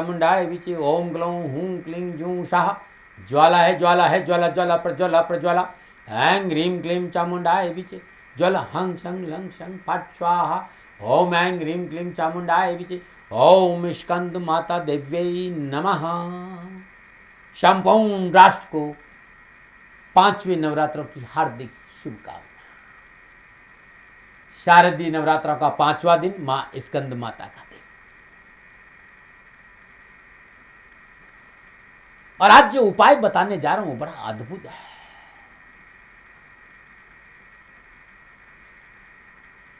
चामुंडाय विचे। ओम ग्लौं हूं क्लीं जूं शाह। ज्वाला है ज्वाला ज्वाला प्रज्वाला प्रज्वाला। ऐं ह्रीं क्लीं चामुंडाय विचे। ज्वल हं शं लं शं फट स्वाहा। ओम ऐं ह्रीं क्लीं चामुंडाय विचे। ओम स्कंद माता देव्यै नमः। संपूर्ण राष्ट्र को 5वें नवरात्रों की हार्दिक शुभकामनाएं। शारदीय नवरात्रों का 5वां दिन, मां स्कंद माता का दिन। और आज जो उपाय बताने जा रहा हूं वो बड़ा अद्भुत है।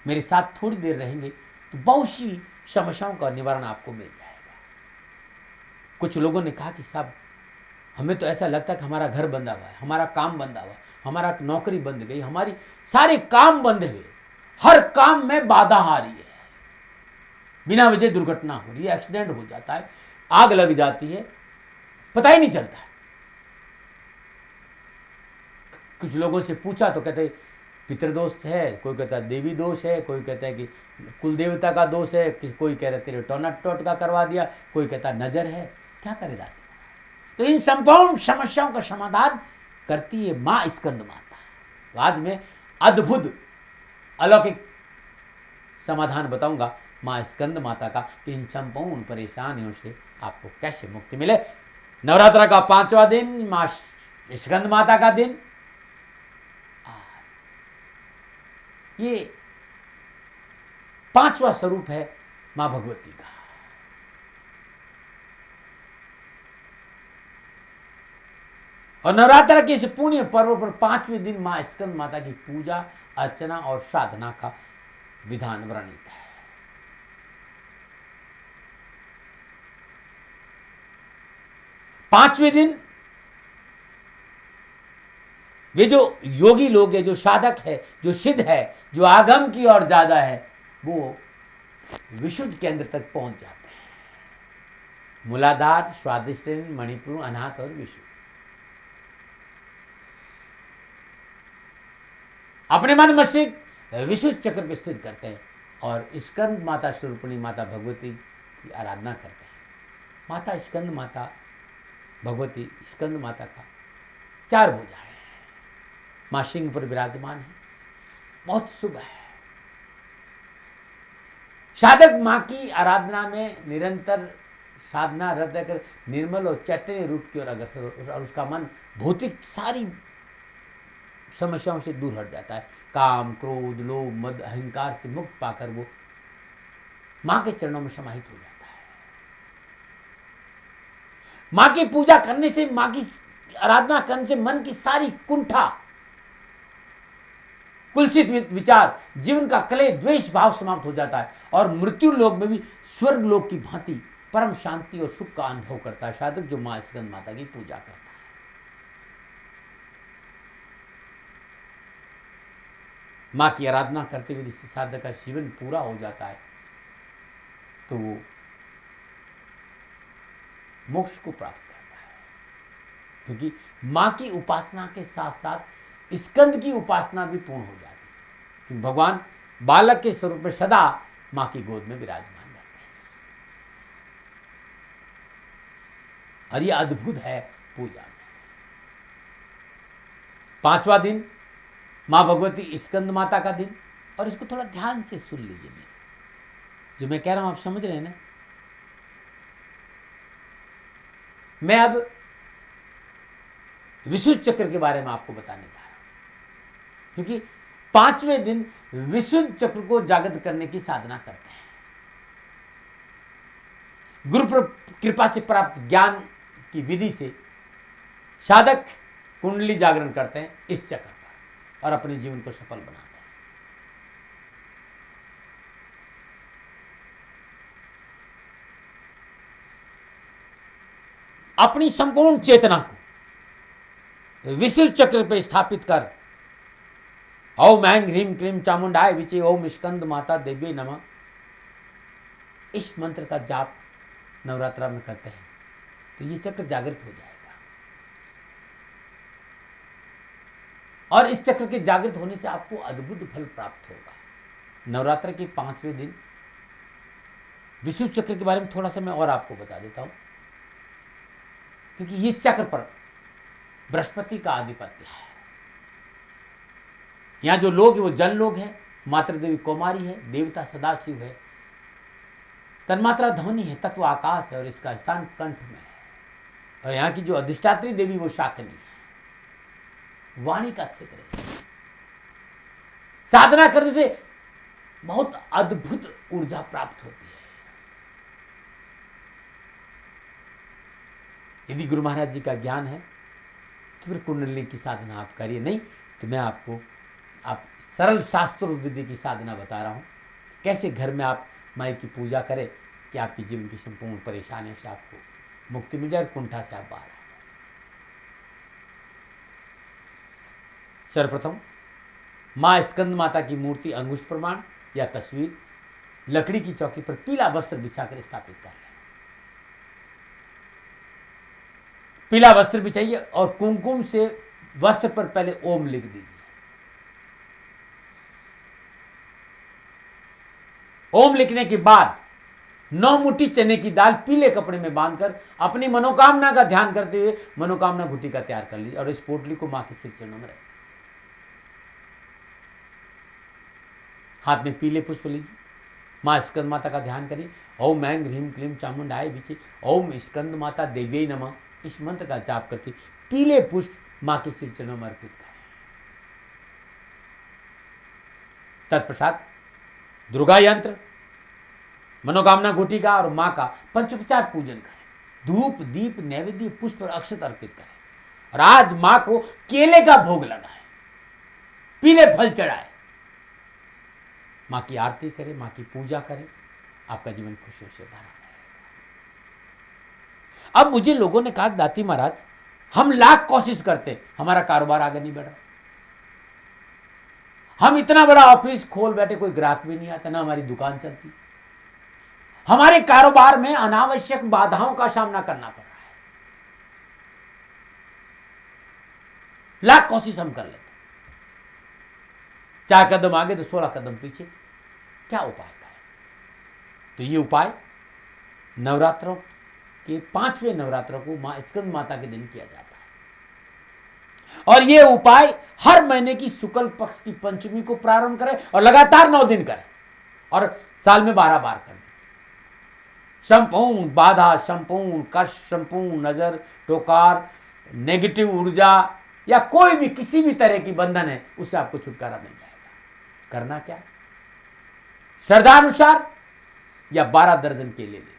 मेरे साथ थोड़ी देर रहेंगे तो बहुत सी समस्याओं का निवारण आपको मिल जाएगा। कुछ लोगों ने कहा कि साहब हमें तो ऐसा लगता है कि हमारा घर बंधा हुआ है, हमारा काम बंधा हुआ है, हमारा नौकरी बंद गई, हमारी सारे काम बंधे हुए, हर काम में बाधा आ रही है, बिना वजह दुर्घटना हो रही है, एक्सीडेंट हो जाता है, आग लग जाती है, पता ही नहीं चलता। कुछ लोगों से पूछा तो कहते पितृदोष है, कोई कहता है देवी दोष है, कोई कहता है कि कुल देवता का दोष है, कोई कह रहे तेरे टोटका करवा दिया, कोई कहता नजर है। क्या करे दादी? तो इन संपूर्ण समस्याओं का समाधान करती है मां स्कंद माता। तो आज मैं अद्भुत अलौकिक समाधान बताऊंगा मां स्कंद माता का कि इन संपूर्ण परेशानियों से आपको कैसे मुक्ति मिले। नवरात्रा का 5वां दिन, मां स्कंद माता का दिन। ये 5वां स्वरूप है मां भगवती का। और नवरात्र के इस पुण्य पर्व पर 5वें दिन मां स्कंद माता की पूजा अर्चना और साधना का विधान वर्णित है। पांचवें दिन वे जो योगी लोग हैं, जो साधक है, जो सिद्ध है, जो आगम की ओर ज्यादा है, वो विशुद्ध केंद्र तक पहुंच जाते हैं। मूलाधार, स्वादिष्टान, मणिपुर, अनाहत और विशुद्ध अपने मन मस्तिष्क विशुद्ध चक्र पर स्थित करते हैं और स्कंद माता स्वरूपिणी माता भगवती की आराधना करते हैं। माता स्कंद माता भगवती स्कंद माता का 4 भुजाएं हैं। मां सिंह पर विराजमान है, बहुत शुभ है। साधक मां की आराधना में निरंतर साधना रत कर निर्मल और चैतन्य रूप की ओर अग्रसर, और उसका मन भौतिक सारी समस्याओं से दूर हट जाता है। काम, क्रोध, लोभ, मद, अहंकार से मुक्त पाकर वो मां के चरणों में समाहित हो जाता है। मां की पूजा करने से, मां की आराधना करने से मन की सारी कुंठा, कुलसित विचार, जीवन का क्लेश, द्वेष भाव समाप्त हो जाता है और मृत्यु लोक में भी स्वर्ग लोक की भांति परम शांति और सुख का अनुभव करता है साधक जो मां स्कंद माता की पूजा करता है। मां की आराधना करते हुए जिस साधक का जीवन पूरा हो जाता है तो वो मोक्ष को प्राप्त करता है, क्योंकि मां की उपासना के साथ साथ स्कंद की उपासना भी पूर्ण हो जाती है, क्योंकि भगवान बालक के स्वरूप में सदा मां की गोद में विराजमान रहते हैं। और यह अद्भुत है पूजा में। 5वां दिन मां भगवती स्कंद माता का दिन। और इसको थोड़ा ध्यान से सुन लीजिए, जो मैं कह रहा हूं आप समझ रहे हैं ना। मैं अब विशुद्ध चक्र के बारे में आपको बताने जा रहा हूं, क्योंकि 5वें दिन विशुद्ध चक्र को जागृत करने की साधना करते हैं। गुरु कृपा से प्राप्त ज्ञान की विधि से साधक कुंडली जागरण करते हैं इस चक्र पर और अपने जीवन को सफल बनाते हैं। अपनी संपूर्ण चेतना को विशुद्ध चक्र पर स्थापित कर ओम ऐं ह्रीं क्लीं चामुंडाय विचे, ओम स्कंद माता देव्यै नमः, इस मंत्र का जाप नवरात्रा में करते हैं तो ये चक्र जागृत हो जाएगा। और इस चक्र के जागृत होने से आपको अद्भुत फल प्राप्त होगा। नवरात्र के 5वें दिन विषुव चक्र के बारे में थोड़ा सा मैं और आपको बता देता हूं, क्योंकि इस चक्र पर बृहस्पति का आधिपत्य है। यहां जो लोग हैं वो जल लोग हैं, मातृ देवी कौमारी है, देवता सदाशिव है, तन्मात्रा ध्वनि है, तत्व आकाश है और इसका स्थान कंठ में है। और यहाँ की जो अधिष्ठात्री देवी वो शाकिनी है, वाणी का क्षेत्र है। साधना करने से बहुत अद्भुत ऊर्जा प्राप्त होती है। यदि गुरु महाराज जी का ज्ञान है तो फिर कुंडली की साधना आप करिए, नहीं तो मैं आपको आप सरल शास्त्र विधि की साधना बता रहा हूँ, कैसे घर में आप माई की पूजा करें कि आपकी जीवन की संपूर्ण परेशानियों से आपको मुक्ति मिल जाए और कुंठा से आप बाहर आ जाए। सर्वप्रथम माँ स्कंद माता की मूर्ति अंगुश प्रमाण या तस्वीर लकड़ी की चौकी पर पीला वस्त्र बिछाकर स्थापित कर लें। पीला वस्त्र बिछाइए और कुमकुम से वस्त्र पर पहले ओम लिख दीजिए। ओम लिखने के बाद 9 मुट्ठी चने की दाल पीले कपड़े में बांधकर अपनी मनोकामना का ध्यान करते हुए मनोकामना घुटी का तैयार कर लीजिए और इस पोटली को मां के सिर चरणों में रख दीजिए। हाथ में पीले पुष्प लीजिए, मां स्कंद माता का ध्यान करिए। ओम ऐं ह्रीं क्लीं चामुंडाय विचे ओम स्कंद माता देव्यै नमः, इस मंत्र का जाप करके पीले पुष्प मां के सिर चरणों में अर्पित करें। तत्पश्चात दुर्गा यंत्र, मनोकामना घुटिका और मां का पंचोपचार पूजन करें। धूप दीप नैवेद्य पुष्प और अक्षत अर्पित करें और आज मां को केले का भोग लगाएं, पीले फल चढ़ाएं, मां की आरती करें, मां की पूजा करें। आपका जीवन खुशियों से भरा रहेगा। अब मुझे लोगों ने कहा दाती महाराज हम लाख कोशिश करते हमारा कारोबार आगे नहीं बढ़ रहा, हम इतना बड़ा ऑफिस खोल बैठे कोई ग्राहक भी नहीं आता, ना हमारी दुकान चलती, हमारे कारोबार में अनावश्यक बाधाओं का सामना करना पड़ रहा है। लाख कोशिश हम कर लेते, 4 कदम आगे तो 16 कदम पीछे, क्या उपाय करें? तो ये उपाय नवरात्रों के 5वें नवरात्रों को मां स्कंद माता के दिन किया जाता है और ये उपाय हर महीने की शुक्ल पक्ष की पंचमी को प्रारंभ करें और लगातार 9 दिन करें और साल में 12 बार कर दीजिए। संपूर्ण बाधा, संपूर्ण कष्ट, संपूर्ण नजर, टोकार, नेगेटिव ऊर्जा या कोई भी किसी भी तरह की बंधन है उससे आपको छुटकारा मिल जाएगा। करना क्या? श्रद्धानुसार या 12 दर्जन केले ले लीजिए,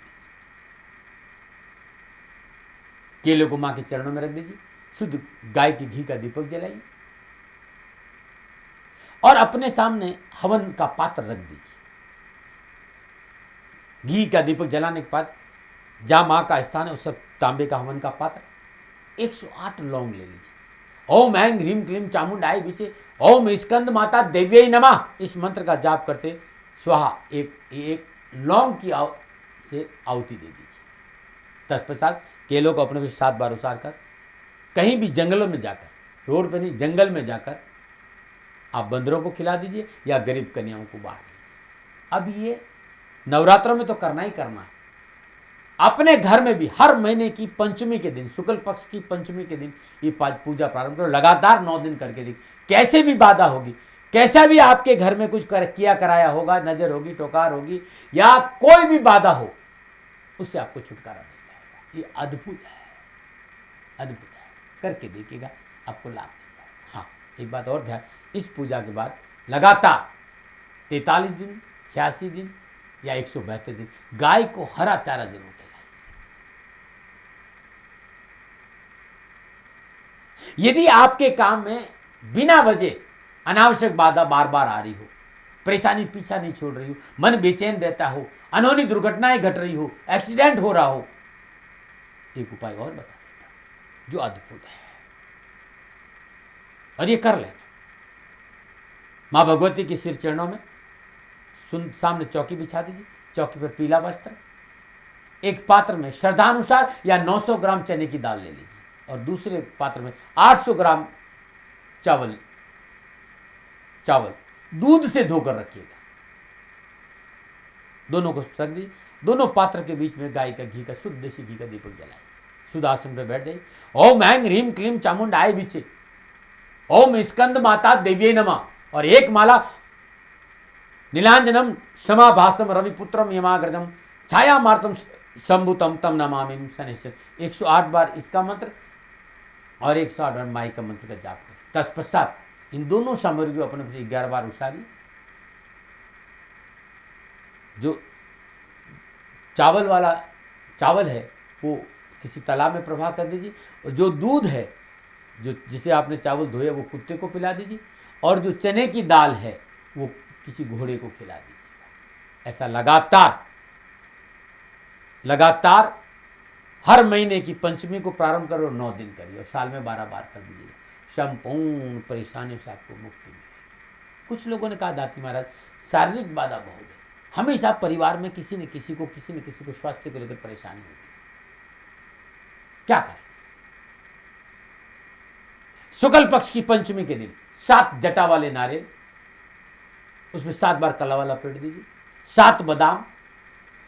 केले को मां के चरणों में रख दीजिए, शुद्ध गाय की घी का दीपक जलाइए और अपने सामने हवन का पात्र रख दीजिए। घी का दीपक जलाने के बाद जहां मां का स्थान है उस सब तांबे का हवन का पात्र, 108 लौंग ले लीजिए। ओम ऐं ह्रीं क्लीं चामुंडाय विचे ओम स्कंद माता देव्यै नमः, इस मंत्र का जाप करते स्वाहा एक लौंग की से आहुति दे दीजिए। तत्पश्चात केलों को अपने भी 7 बार उसार कर कहीं भी जंगलों में जाकर, रोड पे नहीं जंगल में जाकर आप बंदरों को खिला दीजिए या गरीब कन्याओं को बांट दीजिए। अब ये नवरात्रों में तो करना ही करना है, अपने घर में भी हर महीने की पंचमी के दिन, शुक्ल पक्ष की पंचमी के दिन ये पूजा प्रारंभ करो। लगातार 9 दिन करके देखिए, कैसे भी बाधा होगी, कैसा भी आपके घर में कुछ किया कराया होगा, नजर होगी, टोकार होगी या कोई भी बाधा हो, उससे आपको छुटकारा मिल जाएगा। ये अद्भुत है, अद्भुत है, करके देखिएगा, आपको लाभ मिल जाएगा। हाँ, एक बात और ध्यान, इस पूजा के बाद लगातार 43 दिन, 86 दिन या 172 दिन गाय को हरा चारा जरूर खिलाइए। यदि आपके काम में बिना वजह अनावश्यक बाधा बार बार आ रही हो, परेशानी पीछा नहीं छोड़ रही हो, मन बेचैन रहता हो, अनहोनी दुर्घटनाएं घट रही हो, एक्सीडेंट हो रहा हो, एक उपाय और बता देता हूं जो अद्भुत है और ये कर लेना। मां भगवती के सिर चरणों में सामने चौकी बिछा दीजिए, चौकी पर पीला वस्त्र, एक पात्र में श्रद्धानुसार या 900 ग्राम चने की दाल ले लीजिए और दूसरे पात्र में 800 ग्राम चावल दूध से धोकर रखिएगा। दोनों को रख दी, दोनों पात्र के बीच में गाय का घी का शुद्ध देसी घी का दीपक जलाए, शुद्ध आसन पर बैठ जाइए। ओम ऐं ह्रीं क्लीं चामुंडाय विचे, ओम स्कंद माता देव्यै नमः, और एक माला नीलांजनम समाभासम रविपुत्रम यमाग्रजम छाया मार्तम शंभुतम तम नमामि शनैश्चर। 108 बार इसका मंत्र और 108 बार माई का मंत्र का जाप करें। तत्पश्चात इन दोनों सामग्री को अपने 11 बार उछालिए। जो चावल वाला चावल है वो किसी तालाब में प्रवाह कर दीजिए, और जो दूध है जो जिसे आपने चावल धोए वो कुत्ते को पिला दीजिए, और जो चने की दाल है वो किसी घोड़े को खिला दीजिएगा। ऐसा लगातार हर महीने की पंचमी को प्रारंभ करो, 9 दिन करिए, और साल में 12 बार कर दीजिएगा। संपूर्ण परेशानियों से आपको मुक्ति मिलेगी। कुछ लोगों ने कहा दाती महाराज शारीरिक बाधा बहुत है, हमेशा परिवार में किसी न किसी को स्वास्थ्य को लेकर परेशानी होती है, क्या करें? शुक्ल पक्ष की पंचमी के दिन 7 जटा वाले नारियल, उसमें 7 बार कलावा लपेट दीजिए, 7 बादाम,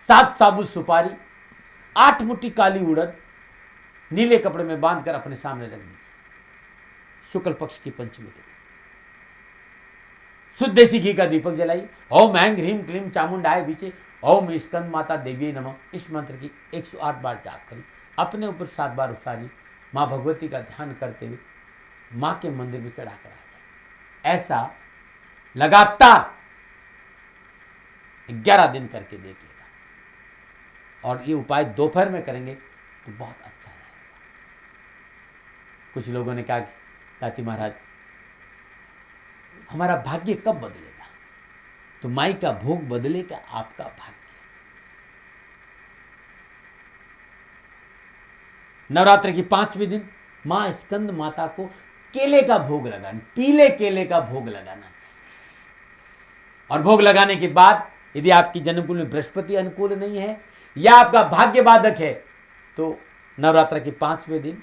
7 साबुत सुपारी, 8 मुट्ठी काली उड़द नीले कपड़े में बांधकर अपने सामने रख दीजिए। शुक्ल पक्ष की पंचमी के दिन शुद्ध देसी घी का दीपक जलाइए। ओम ऐं ह्रीं क्लीं चामुंडाय विचे, ओम स्कंद माता देव्यै नमः, इस मंत्र की 108 बार जाप करिए। अपने ऊपर 7 बार उतारिए, माँ भगवती का ध्यान करते हुए माँ के मंदिर में चढ़ाकर आ जाए। ऐसा लगातार 11 दिन करके देखिएगा, और ये उपाय दोपहर में करेंगे तो बहुत अच्छा रहेगा। कुछ लोगों ने कहा दाती महाराज हमारा भाग्य कब बदलेगा? तो माई का भोग बदलेगा आपका भाग्य। नवरात्र की 5वें दिन मां स्कंद माता को केले का भोग लगाना, पीले केले का भोग लगाना चाहिए। और भोग लगाने के बाद यदि आपकी जन्मकुंडली में बृहस्पति अनुकूल नहीं है या आपका भाग्य बाधक है, तो नवरात्र के 5वें दिन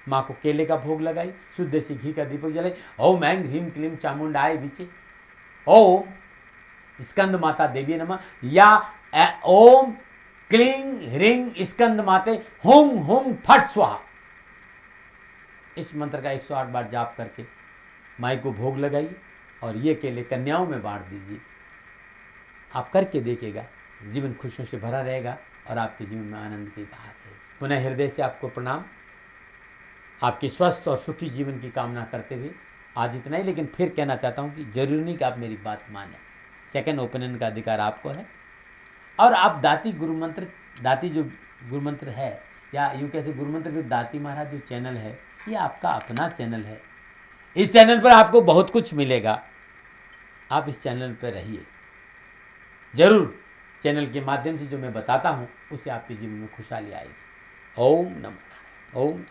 माँ को केले का भोग लगाई, शुद्ध देसी घी का दीपक जलाई। ओम ऐं ह्रीं क्लीं चामुंडाय विचे, ओम स्कंद माता देवी नमः, या ओम क्लीं ह्रीं स्कंद माते हुम हुम फट स्वाहा, इस मंत्र का 108 बार जाप करके माई को भोग लगाइए, और ये केले कन्याओं में बांट दीजिए। आप करके देखिएगा, जीवन खुशियों से भरा रहेगा और आपके जीवन में आनंद की बहार रहेगी। पुनः हृदय से आपको प्रणाम, आपके स्वस्थ और सुखी जीवन की कामना करते हुए आज इतना ही। लेकिन फिर कहना चाहता हूँ कि जरूरी नहीं कि आप मेरी बात मानें, सेकंड ओपिनियन का अधिकार आपको है। और आप दाती गुरु मंत्र, दाती जो गुरु मंत्र है, या यूँ कैसे गुरु मंत्र भी दाती महाराज जो चैनल है, ये आपका अपना चैनल है। इस चैनल पर आपको बहुत कुछ मिलेगा, आप इस चैनल पर रहिए जरूर। चैनल के माध्यम से जो मैं बताता हूँ उससे आपके जीवन में खुशहाली आएगी। ओम नमो नारायण। ओम।